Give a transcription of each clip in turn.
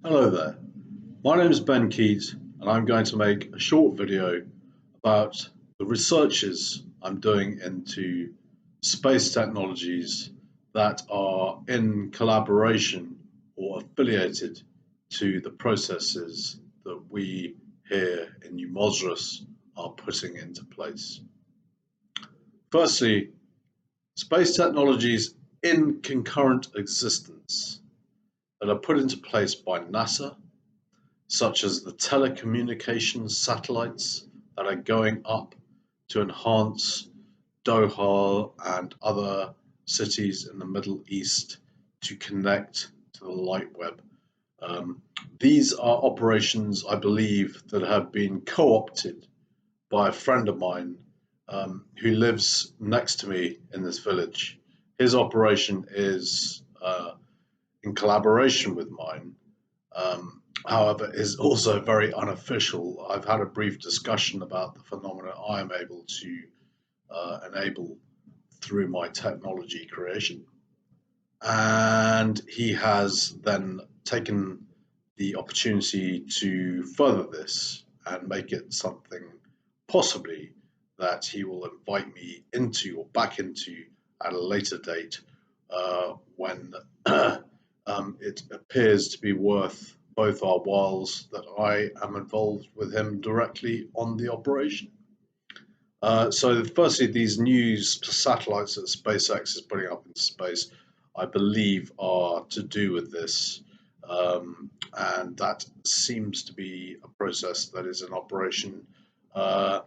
Hello there, my name is Ben Keys and I'm going to make a short video about the researches I'm doing into space technologies that are in collaboration or affiliated to the processes that we here in New Mosris are putting into place. Firstly, space technologies in concurrent existence that are put into place by NASA, such as the telecommunications satellites that are going up to enhance Doha and other cities in the Middle East to connect to the light web. Um, these are operations, I believe, that have been co opted by a friend of mine who lives next to me in this village. His operation is in collaboration with mine, however, is also very unofficial. I've had a brief discussion about the phenomena I am able to enable through my technology creation. And he has then taken the opportunity to further this and make it something possibly that he will invite me into or back into at a later date when it appears to be worth both our whiles that I am involved with him directly on the operation. So, firstly, these new satellites that SpaceX is putting up into space, I believe, are to do with this. And that seems to be a process that is in operation. Uh,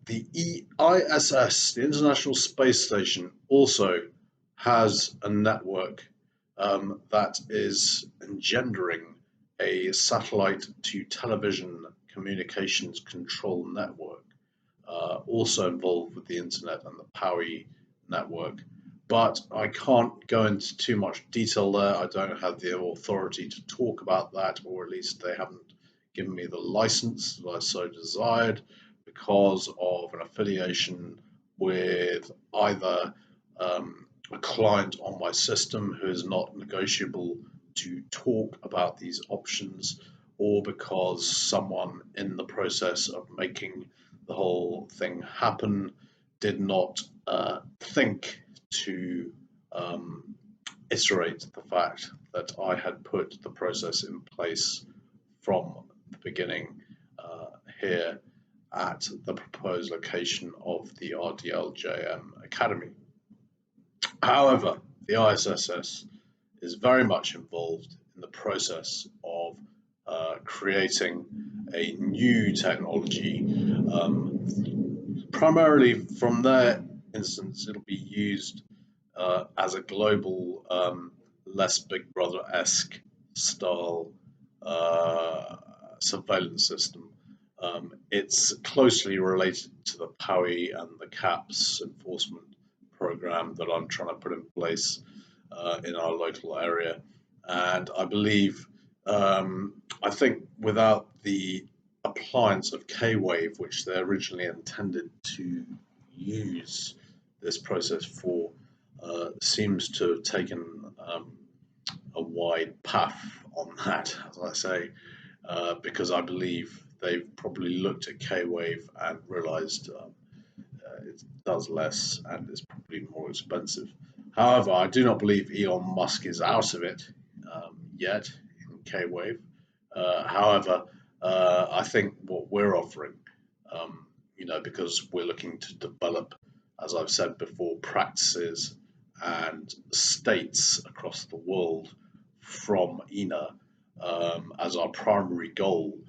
the ISS, the International Space Station, also has a network that is engendering a satellite to television communications control network, also involved with the internet and the PAWI network. But I can't go into too much detail there. I don't have the authority to talk about that, or at least they haven't given me the license that I so desired because of an affiliation with either a client on my system who is not negotiable to talk about these options, or because someone in the process of making the whole thing happen did not think to um, iterate the fact that I had put the process in place from the beginning here at the proposed location of the RDLJM Academy. However, the ISSS is very much involved in the process of creating a new technology. Primarily from their instance, it'll be used as a global, less Big Brother esque style surveillance system. It's closely related to the PAWI and the CAPS enforcement program that I'm trying to put in place in our local area. And I believe, I think without the appliance of K-Wave, which they originally intended to use this process for, seems to have taken a wide path on that, as I say, because I believe they've probably looked at K-Wave and realized it does less and is probably more expensive. However, I do not believe Elon Musk is out of it yet in K-Wave. However, I think what we're offering, because we're looking to develop, as I've said before, practices and states across the world from ENA as our primary goal.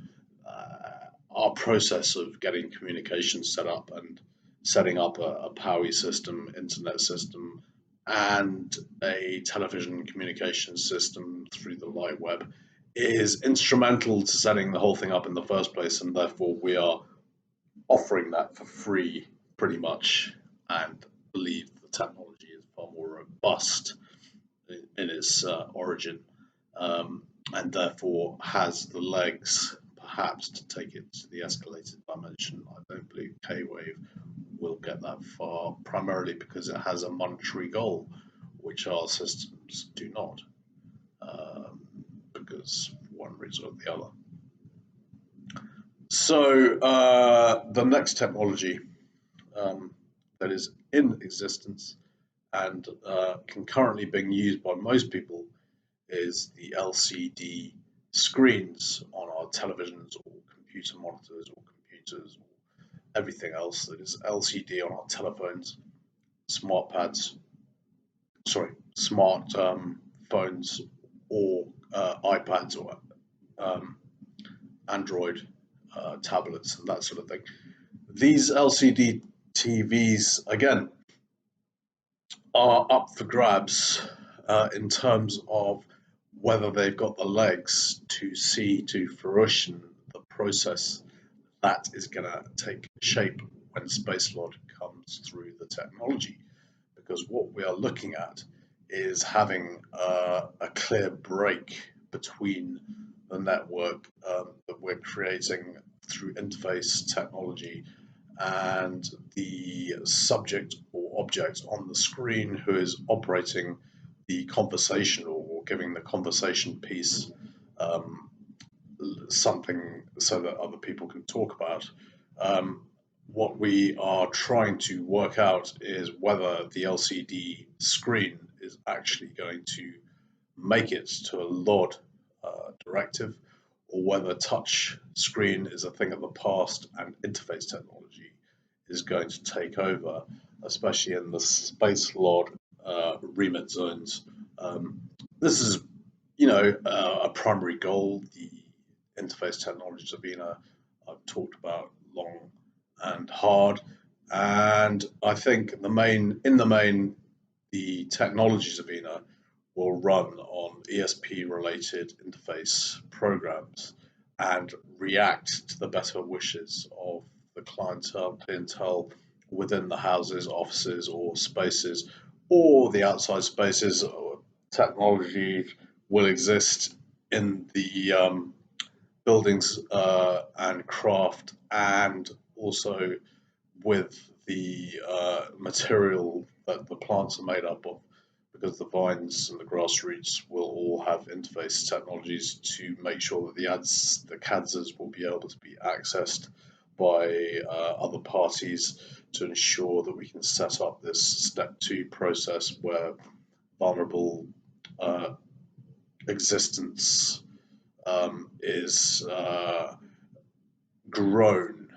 Our process of getting communication set up and setting up a POWI system, internet system, and a television communication system through the light web is instrumental to setting the whole thing up in the first place, and therefore we are offering that for free pretty much, and believe the technology is far more robust in its origin, and therefore has the legs perhaps to take it to the escalated dimension. I don't believe K-Wave will get that far, primarily because it has a monetary goal, which our systems do not. Because one reason or the other. So the next technology that is in existence and concurrently being used by most people is the LCD screens on our televisions or computer monitors or computers or everything else that is LCD on our telephones, smart pads, smart phones or iPads or Android tablets and that sort of thing. These LCD TVs, again, are up for grabs in terms of whether they've got the legs to see to fruition the process that is going to take shape when space launch comes through the technology. Because what we are looking at is having a clear break between the network that we're creating through interface technology and the subject or object on the screen who is operating the conversation or giving the conversation piece something so that other people can talk about. What we are trying to work out is whether the LCD screen is actually going to make it to a LOD directive, or whether touch screen is a thing of the past and interface technology is going to take over, especially in the space LOD remit zones. This is, a primary goal. The interface technologies have been I've talked about long and hard, and I think in the main, the technologies of Avena will run on ESP-related interface programs and react to the better wishes of the clientele within the houses, offices, or spaces, or the outside spaces. Or technology will exist in the buildings and craft, and also with the material that the plants are made up of, because the vines and the grass roots will all have interface technologies to make sure that the CADSs will be able to be accessed by other parties to ensure that we can set up this step 2 process where vulnerable existence is grown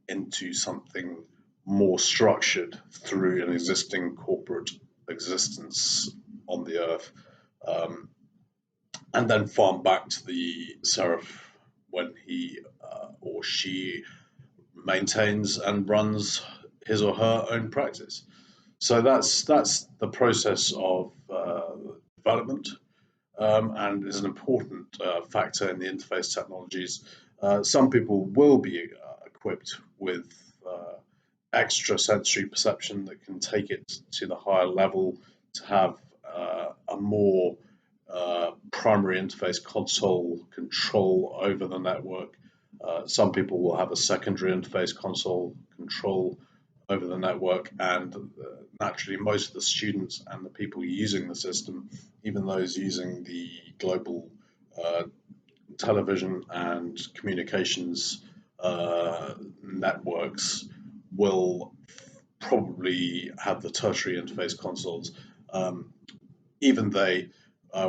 into something more structured through an existing corporate existence on the earth, and then farm back to the seraph when he or she maintains and runs his or her own practice. So that's the process of development, and is an important factor in the interface technologies. Some people will be equipped with extra sensory perception that can take it to the higher level to have a more primary interface console control over the network. Some people will have a secondary interface console control over the network, and naturally most of the students and the people using the system, even those using the global television and communications networks, will probably have the tertiary interface consoles. Even they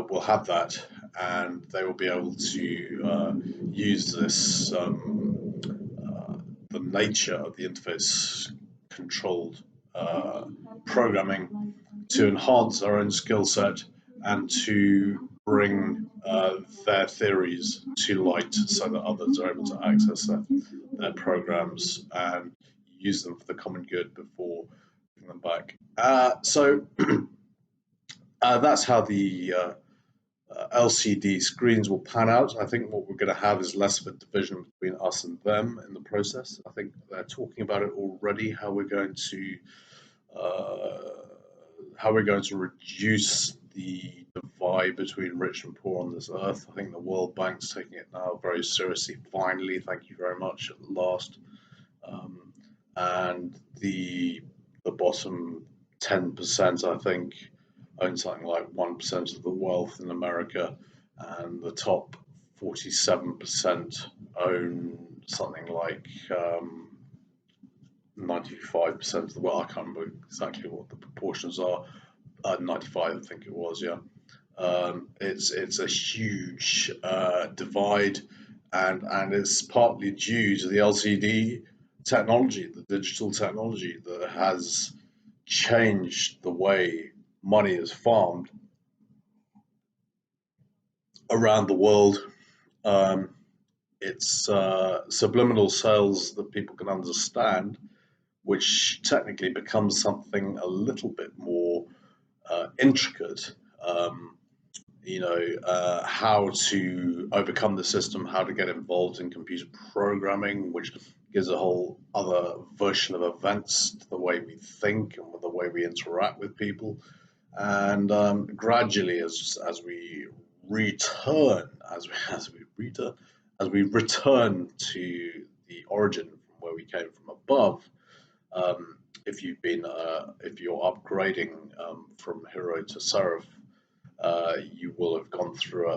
will have that, and they will be able to use this, the nature of the interface controlled programming to enhance their own skill set and to bring their theories to light so that others are able to access their programs and use them for the common good before giving them back. So that's how the LCD screens will pan out. I think what we're going to have is less of a division between us and them in the process. I think they're talking about it already, how we're going to reduce the divide between rich and poor on this earth. I think the World Bank's taking it now very seriously. Finally, thank you very much at last. And the bottom 10%, I think, own something like 1% of the wealth in America, and the top 47% own something like 95% of the world. I can't remember exactly what the proportions are. 95, I think it was, yeah. It's a huge divide, and it's partly due to the LCD technology, the digital technology that has changed the way money is farmed around the world. Um, it's subliminal sales that people can understand, which technically becomes something a little bit more intricate. Um, how to overcome the system, how to get involved in computer programming, which gives a whole other version of events to the way we think and the way we interact with people. And gradually, as we return, as we return to the origin from where we came from above, um, if you're upgrading from hero to seraph, you will have gone through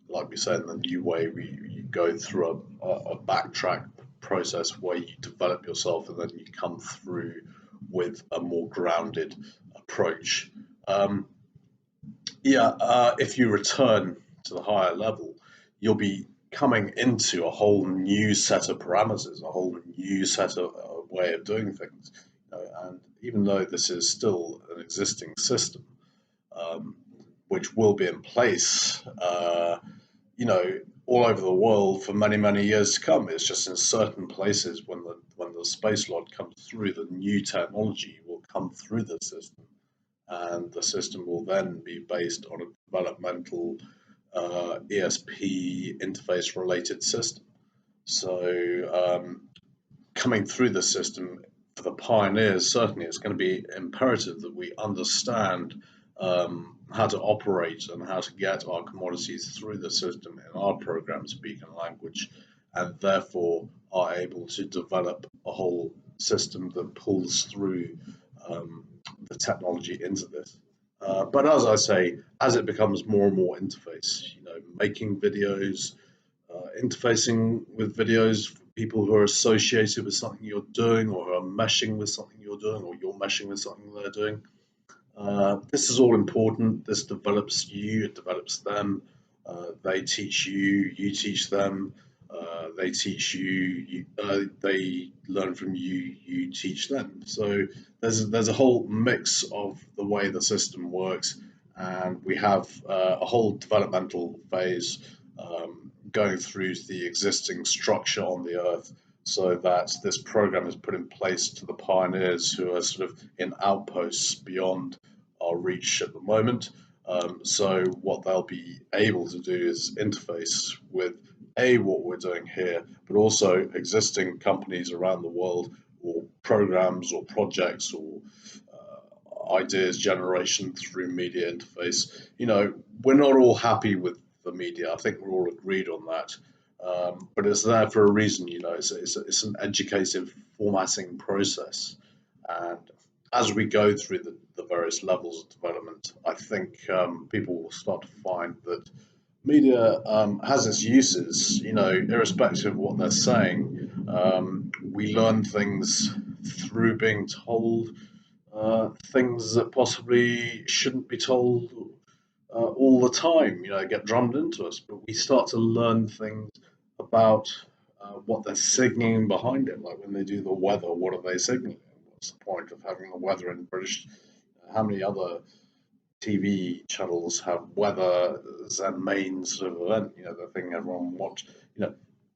like we say in the new way, you go through a backtrack process where you develop yourself and then you come through with a more grounded approach. Um, if you return to the higher level, you'll be coming into a whole new set of parameters, a whole new set of way of doing things. And even though this is still an existing system, um, which will be in place, you know, all over the world for many, many years to come. It's just in certain places when the space log comes through, the new technology will come through the system, and the system will then be based on a developmental ESP interface related system. So coming through the system for the pioneers, certainly it's going to be imperative that we understand how to operate and how to get our commodities through the system in our program speaking language, and therefore are able to develop a whole system that pulls through the technology into this. But as I say, as it becomes more and more interface, making videos, interfacing with videos for people who are associated with something you're doing, or who are meshing with something you're doing, or you're meshing with something they're doing. This is all important. This develops you, it develops them. They teach you, you teach them. They teach you, they learn from you, you teach them. So there's a whole mix of the way the system works, and we have a whole developmental phase going through the existing structure on the Earth, so that this program is put in place to the pioneers who are sort of in outposts beyond our reach at the moment. So what they'll be able to do is interface with what we're doing here, but also existing companies around the world, or programs or projects, or ideas generation through media interface. We're not all happy with the media. I think we're all agreed on that. But it's there for a reason. It's an educative formatting process, and as we go through the various levels of development, I think people will start to find that media has its uses, irrespective of what they're saying. We learn things through being told things that possibly shouldn't be told all the time, get drummed into us, but we start to learn things about what they're signaling behind it. Like when they do the weather, what are they signaling? What's the point of having the weather in British? How many other TV channels have weather as their main sort of event? The thing everyone watch.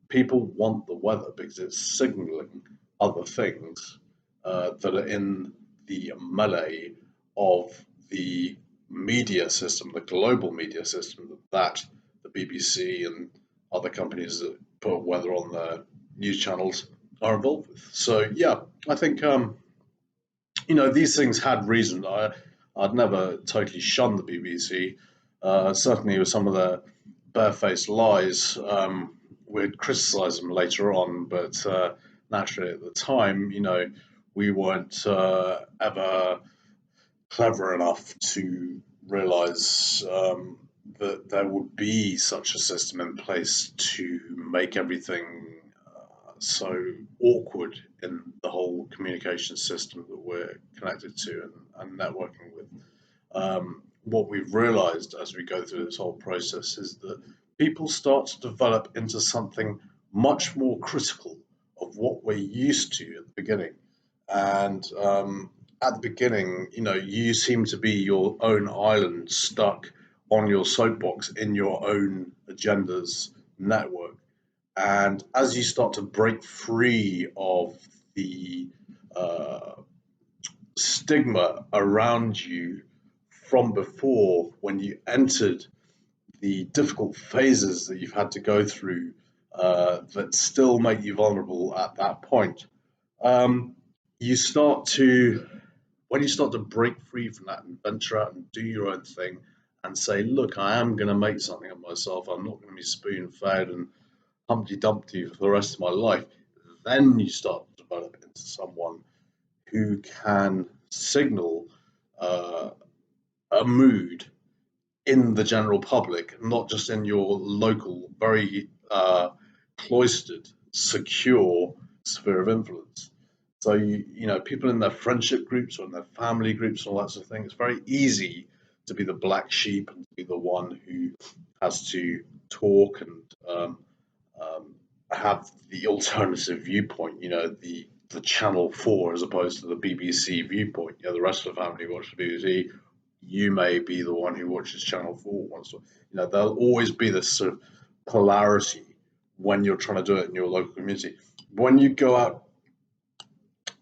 People want the weather because it's signaling other things that are in the melee of the media system, the global media system that the BBC and other companies that put weather on their news channels are involved with. So yeah, I think these things had reason. I'd never totally shunned the BBC. Certainly with some of the barefaced lies, we'd criticise them later on, but naturally at the time, we weren't ever clever enough to realise that there would be such a system in place to make everything so awkward in the whole communication system that we're connected to and networking with. What we've realized as we go through this whole process is that people start to develop into something much more critical of what we're used to at the beginning. And at the beginning, you seem to be your own island stuck on your soapbox in your own agendas network. And as you start to break free of the uh, stigma around you from before when you entered the difficult phases that you've had to go through that still make you vulnerable at that point, um, you start to, when you start to break free from that and venture out and do your own thing and say, look, I am going to make something of myself. I'm not going to be spoon fed and Humpty Dumpty for the rest of my life. Then you start to develop into someone who can signal uh, a mood in the general public, not just in your local, very cloistered, secure sphere of influence. So people in their friendship groups or in their family groups and all that sort of thing, it's very easy to be the black sheep and to be the one who has to talk and um, have the alternative viewpoint. The Channel 4 as opposed to the BBC viewpoint. The rest of the family watch the BBC. You may be the one who watches Channel 4 once. There'll always be this sort of polarity when you're trying to do it in your local community. When you go out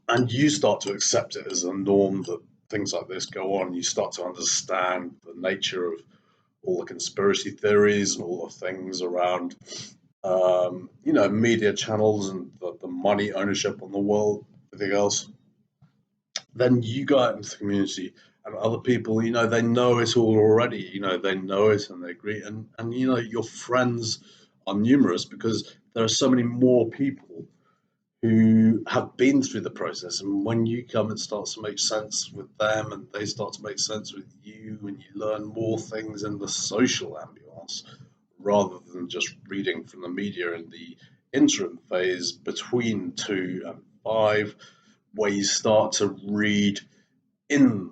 and you start to accept it as a norm that things like this go on, you start to understand the nature of all the conspiracy theories and all the things around media channels and the money ownership on the world, everything else. Then you go out into the community and other people, they know it all already. They know it and they agree. And your friends are numerous because there are so many more people who have been through the process. And when you come, it starts to make sense with them and they start to make sense with you, and you learn more things in the social ambience rather than just reading from the media in the interim phase between 2 and 5, where you start to read in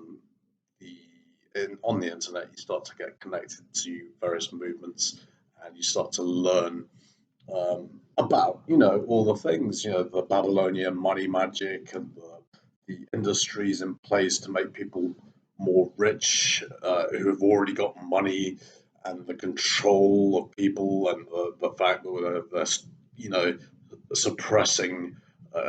the on the internet. You start to get connected to various movements and you start to learn about all the things, the Babylonian money magic and the industries in place to make people more rich, who have already got money, and the control of people, and the fact that they're suppressing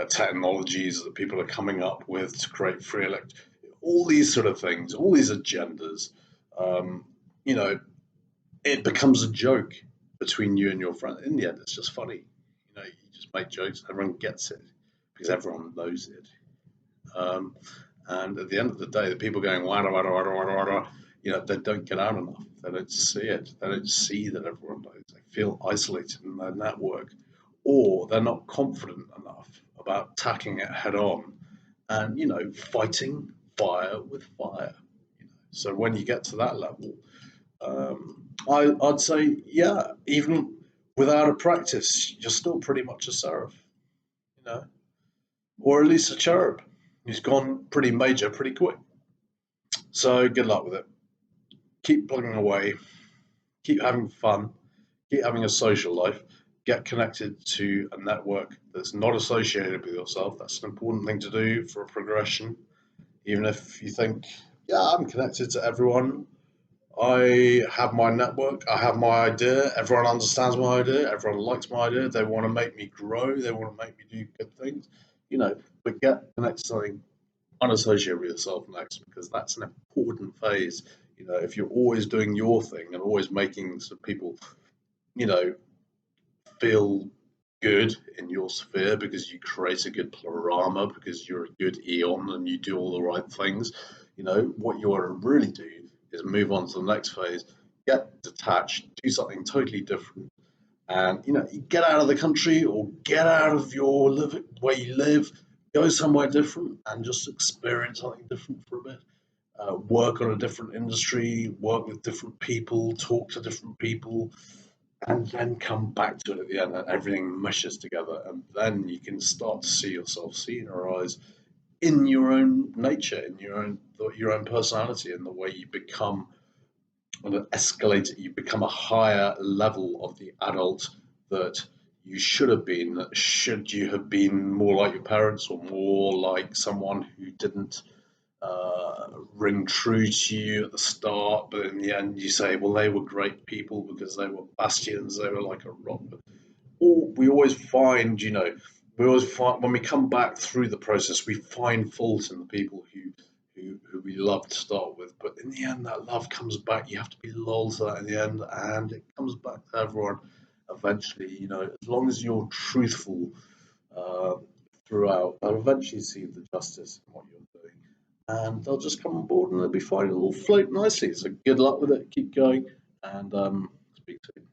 technologies that people are coming up with to create free elect, all these sort of things, all these agendas. Um, you know, it becomes a joke between you and your friend. In the end, it's just funny. You just make jokes. Everyone gets it because everyone knows it. Um, and at the end of the day, the people going wada wada wada wada wada, they don't get out enough. They don't see it. They don't see that everyone knows. They feel isolated in their network, or they're not confident enough about tackling it head on, and fighting fire with fire. So when you get to that level, I'd say, yeah, even without a practice, you're still pretty much a seraph, you know, or at least a cherub who's gone pretty major pretty quick. So good luck with it. Keep plugging away, keep having fun, keep having a social life, get connected to a network that's not associated with yourself. That's an important thing to do for a progression. Even if you think, yeah, I'm connected to everyone, I have my network, I have my idea, everyone understands my idea, everyone likes my idea, they want to make me grow, they want to make me do good things, but get the next something unassociated with yourself next, because that's an important phase. If you're always doing your thing and always making some people, you know, feel good in your sphere because you create a good panorama, because you're a good eon and you do all the right things, what you want to really do is move on to the next phase, get detached, do something totally different, and get out of the country or get out of your where you live, go somewhere different and just experience something different for a bit. work on a different industry, work with different people, talk to different people, and then come back to it at the end, and everything meshes together, and then you can start to see yourself, see in your eyes, in your own nature, in your own personality, in the way you become on an escalator, you become a higher level of the adult that you should have been. Should you have been more like your parents or more like someone who didn't ring true to you at the start, but in the end you say, well, they were great people because they were bastions, they were like a rock. Or we always find, we always find when we come back through the process, we find fault in the people who we love to start with. But in the end, that love comes back. You have to be loyal to that in the end, and it comes back to everyone eventually. As long as you're truthful uh, throughout, they'll eventually see the justice in what you're doing, and they'll just come on board and they'll be fine. It'll float nicely. So good luck with it. Keep going, and speak soon.